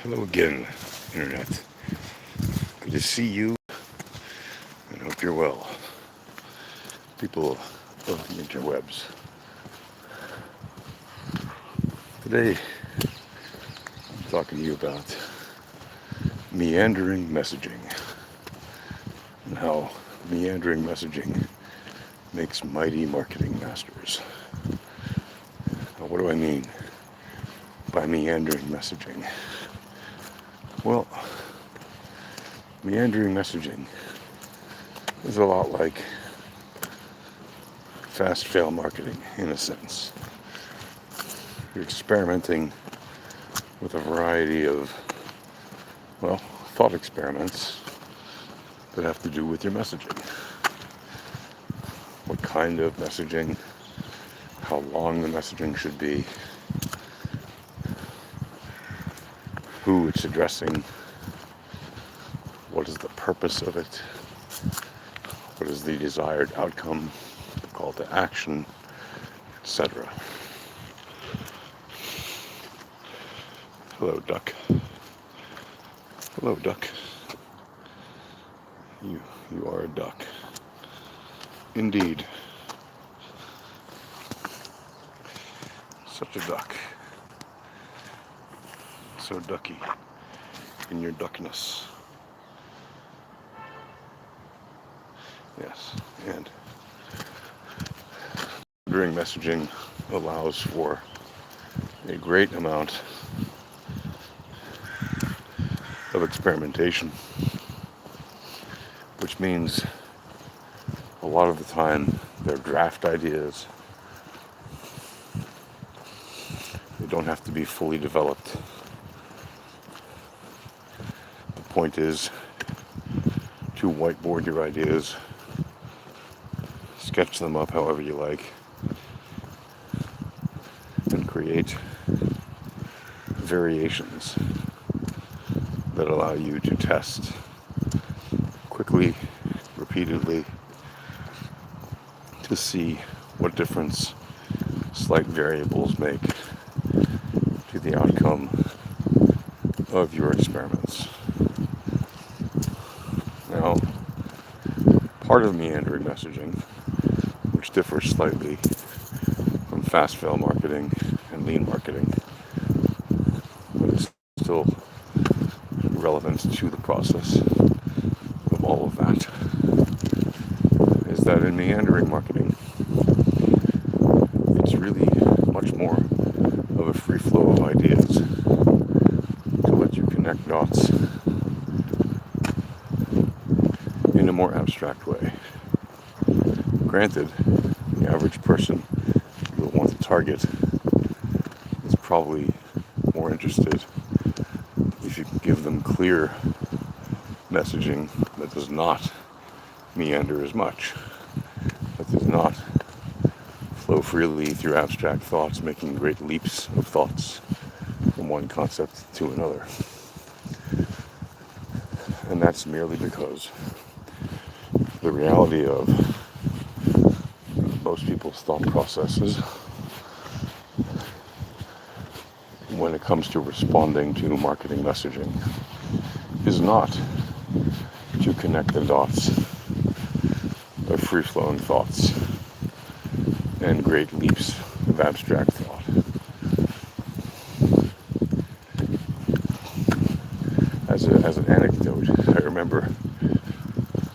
Hello again, Internet. Good to see you and hope you're well. People of the interwebs. Today, I'm talking to you about meandering messaging and how meandering messaging makes mighty marketing masters. Now, what do I mean by meandering messaging? Well, meandering messaging is a lot like fast fail marketing in a sense. You're experimenting with a variety of, thought experiments that have to do with your messaging. What kind of messaging, how long the messaging should be, who it's addressing, what is the purpose of it, what is the desired outcome, the call to action, etc. Hello, duck. Hello, duck. You are a duck. Indeed. Such a duck. So ducky in your duckness. Yes, and during messaging allows for a great amount of experimentation, which means a lot of the time they're draft ideas. They don't have to be fully developed. The point is to whiteboard your ideas, sketch them up however you like, and create variations that allow you to test quickly, repeatedly, to see what difference slight variables make to the outcome of your experiments. Now, part of meandering messaging, which differs slightly from fast fail marketing and lean marketing, but is still relevant to the process of all of that, is that in meandering marketing, it's really much more of a free flow of ideas to let you connect dots in a more abstract way. Granted, the average person you will want to target is probably more interested if you can give them clear messaging that does not meander as much, that does not flow freely through abstract thoughts, making great leaps of thoughts from one concept to another. And that's merely because the reality of most people's thought processes when it comes to responding to marketing messaging is not to connect the dots of free-flowing thoughts and great leaps of abstract thought. As an anecdote, I remember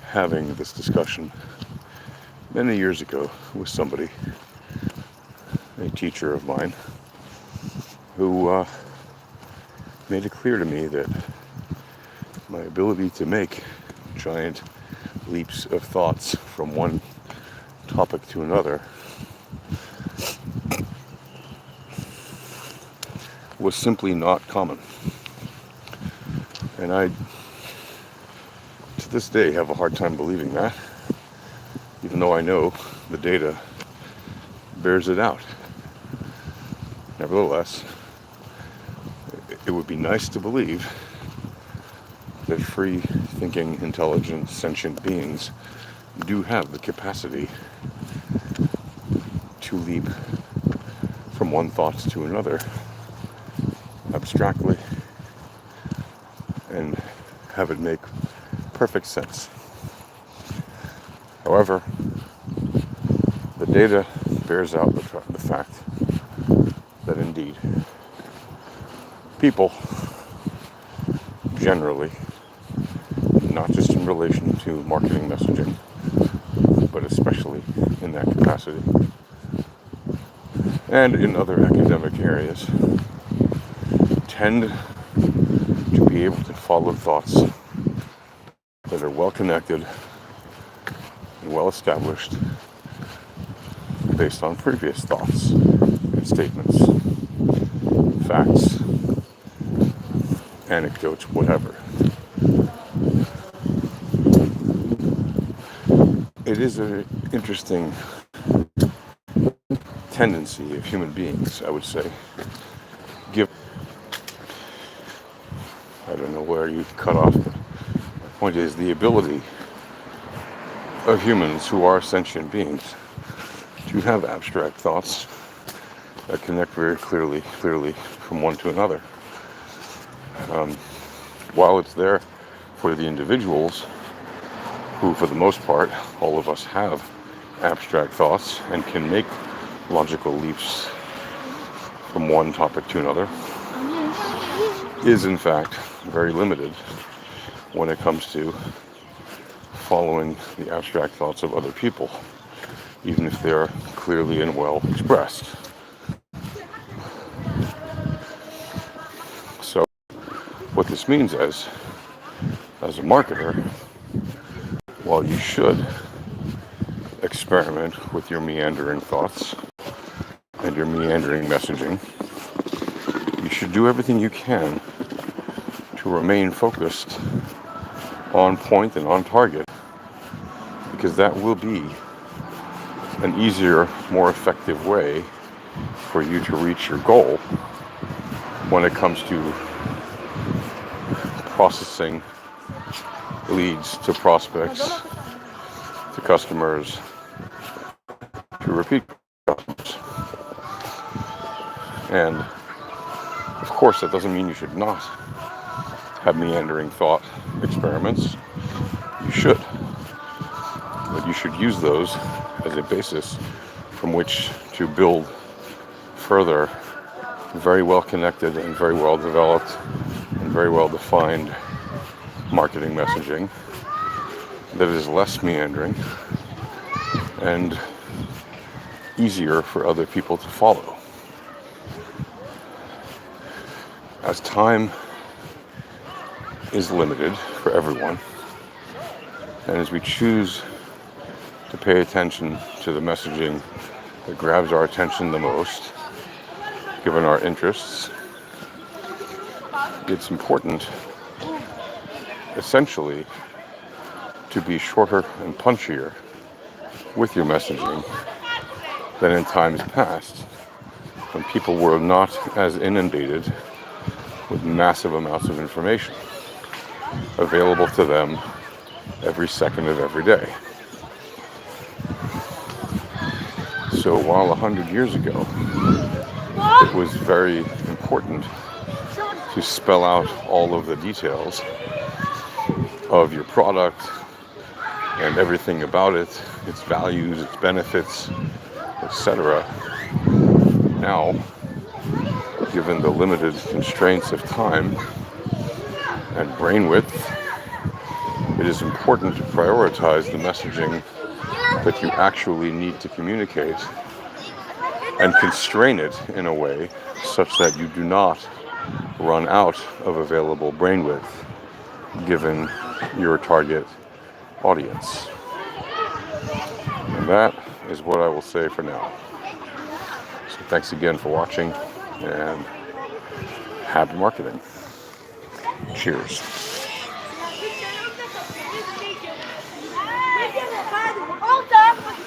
having this discussion many years ago with somebody, a teacher of mine, who made it clear to me that my ability to make giant leaps of thoughts from one topic to another was simply not common. And I, to this day, have a hard time believing that, even though I know the data bears it out. Nevertheless, it would be nice to believe that free-thinking, intelligent, sentient beings do have the capacity to leap from one thought to another abstractly and have it make perfect sense. However, the data bears out the fact that indeed people generally, not just in relation to marketing messaging, but especially in that capacity, and in other academic areas, tend to be able to follow thoughts that are well connected and well established based on previous thoughts and statements, facts, anecdotes, whatever. It is an interesting tendency of human beings, I would say. I don't know where you cut off, but my point is the ability of humans who are sentient beings to have abstract thoughts that connect very clearly from one to another. While it's there for the individuals, who for the most part, all of us have abstract thoughts and can make logical leaps from one topic to another, is in fact very limited when it comes to following the abstract thoughts of other people, even if they're clearly and well expressed. So what this means as a marketer, while you should experiment with your meandering thoughts and your meandering messaging, you should do everything you can to remain focused on point and on target, because that will be an easier, more effective way for you to reach your goal when it comes to processing leads to prospects, to customers, to repeat customers. And of course, that doesn't mean you should not have meandering thought experiments. You should. But you should use those as a basis from which to build further very well connected and very well developed and very well defined marketing messaging that is less meandering and easier for other people to follow. As time is limited for everyone, and as we choose to pay attention to the messaging that grabs our attention the most, given our interests, it's important, essentially, to be shorter and punchier with your messaging than in times past, when people were not as inundated with massive amounts of information available to them every second of every day. So while 100 years ago, it was very important to spell out all of the details of your product and everything about it, its values, its benefits, etc. Now, given the limited constraints of time and brain width, it is important to prioritize the messaging that you actually need to communicate and constrain it in a way such that you do not run out of available brain width given your target audience. And that is what I will say for now. So thanks again for watching, and happy marketing. Cheers.